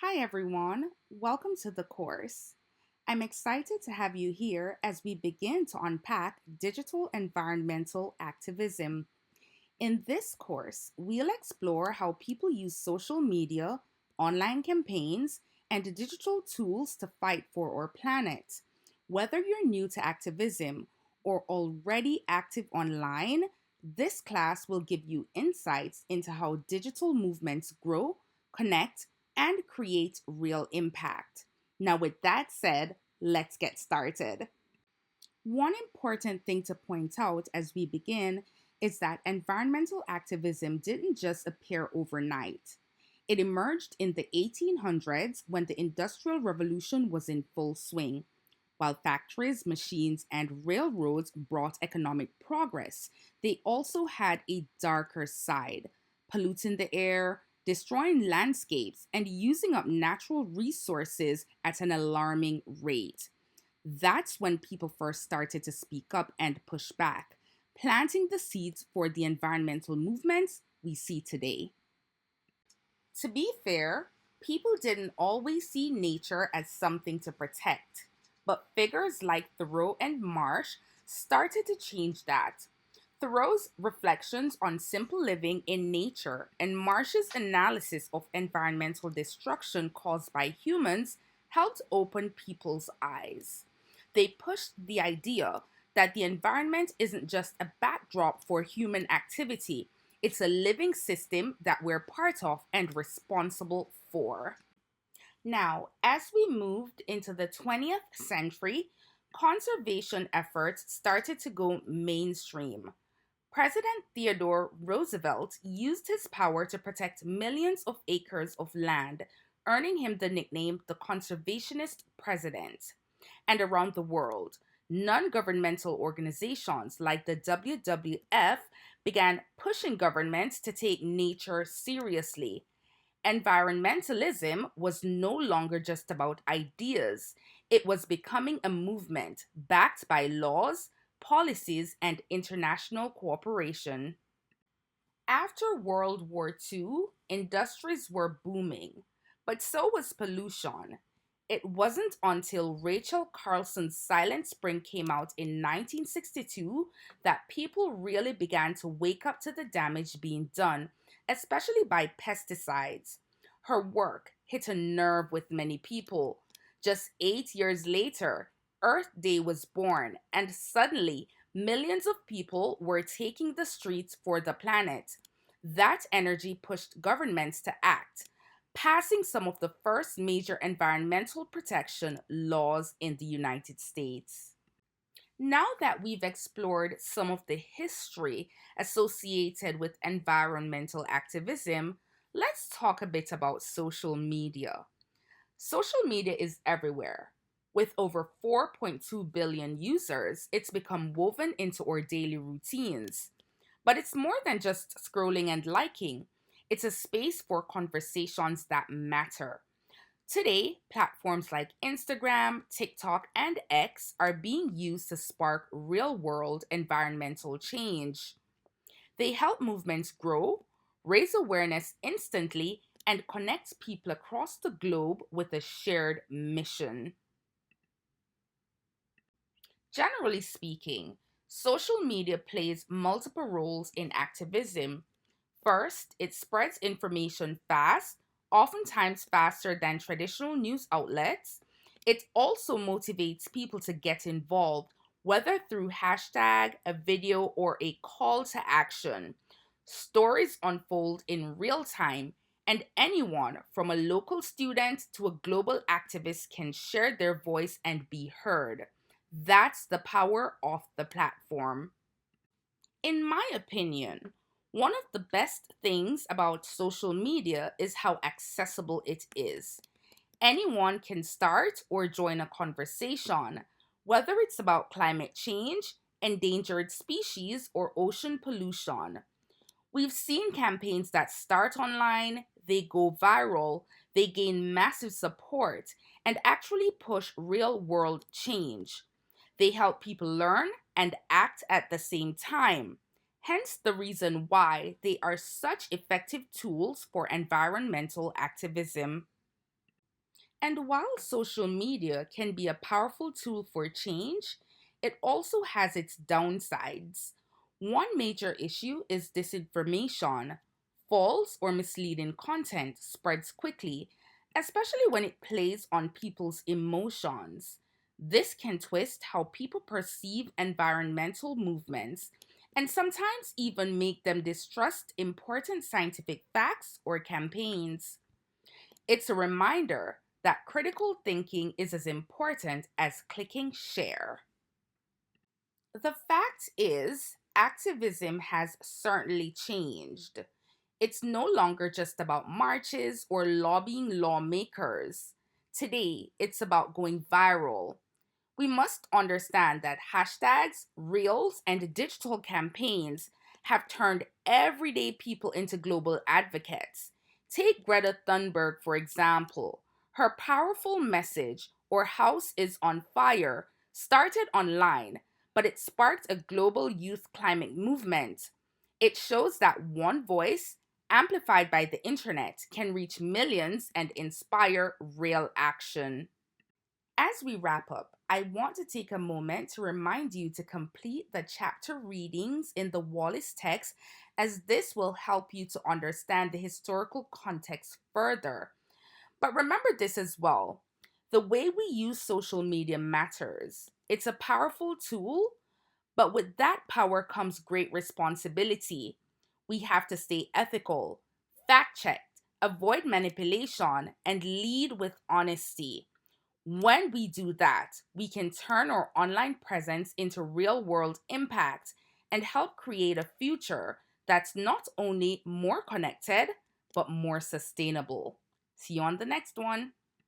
Hi, everyone. Welcome to the course. I'm excited to have you here as we begin to unpack digital environmental activism. In this course, we'll explore how people use social media, online campaigns, and digital tools to fight for our planet. Whether you're new to activism or already active online, this class will give you insights into how digital movements grow, connect, and create real impact. Now, with that said, let's get started. One important thing to point out as we begin is that environmental activism didn't just appear overnight. It emerged in the 1800s when the Industrial Revolution was in full swing. While factories, machines, and railroads brought economic progress, they also had a darker side, polluting the air, destroying landscapes, and using up natural resources at an alarming rate. That's when people first started to speak up and push back, planting the seeds for the environmental movements we see today. To be fair, people didn't always see nature as something to protect, but figures like Thoreau and Marsh started to change that. Thoreau's reflections on simple living in nature and Marsh's analysis of environmental destruction caused by humans helped open people's eyes. They pushed the idea that the environment isn't just a backdrop for human activity, it's a living system that we're part of and responsible for. Now, as we moved into the 20th century, conservation efforts started to go mainstream. President Theodore Roosevelt used his power to protect millions of acres of land, earning him the nickname the Conservationist President. And around the world, non governmental organizations like the WWF began pushing governments to take nature seriously. Environmentalism was no longer just about ideas, it was becoming a movement backed by laws, policies, and international cooperation. After World War II, industries were booming, but so was pollution. It wasn't until Rachel Carlson's Silent Spring came out in 1962 that people really began to wake up to the damage being done, especially by pesticides. Her work hit a nerve with many people. Just 8 years later, Earth Day was born, and suddenly millions of people were taking the streets for the planet. That energy pushed governments to act, passing some of the first major environmental protection laws in the United States. Now that we've explored some of the history associated with environmental activism, let's talk a bit about social media. Social media is everywhere. With over 4.2 billion users, it's become woven into our daily routines. But it's more than just scrolling and liking, it's a space for conversations that matter. Today, platforms like Instagram, TikTok, and X are being used to spark real world environmental change. They help movements grow, raise awareness instantly, and connect people across the globe with a shared mission. Generally speaking, social media plays multiple roles in activism. First, it spreads information fast, oftentimes faster than traditional news outlets. It also motivates people to get involved, whether through hashtag, a video, or a call to action. Stories unfold in real time, and anyone from a local student to a global activist can share their voice and be heard. That's the power of the platform. In my opinion, one of the best things about social media is how accessible it is. Anyone can start or join a conversation, whether it's about climate change, endangered species, or ocean pollution. We've seen campaigns that start online, they go viral, they gain massive support, and actually push real world change. They help people learn and act at the same time. Hence, the reason why they are such effective tools for environmental activism. And while social media can be a powerful tool for change, it also has its downsides. One major issue is disinformation. False or misleading content spreads quickly, especially when it plays on people's emotions. This can twist how people perceive environmental movements and sometimes even make them distrust important scientific facts or campaigns. It's a reminder that critical thinking is as important as clicking share. The fact is, activism has certainly changed. It's no longer just about marches or lobbying lawmakers. Today, it's about going viral. We must understand that hashtags, reels, and digital campaigns have turned everyday people into global advocates. Take Greta Thunberg, for example. Her powerful message, "Our house is on fire," started online, but it sparked a global youth climate movement. It shows that one voice, amplified by the internet, can reach millions and inspire real action. As we wrap up, I want to take a moment to remind you to complete the chapter readings in the Wallace text, as this will help you to understand the historical context further. But remember this as well: the way we use social media matters. It's a powerful tool, but with that power comes great responsibility. We have to stay ethical, fact check, avoid manipulation, and lead with honesty. When we do that, we can turn our online presence into real world impact and help create a future that's not only more connected, but more sustainable. See you on the next one.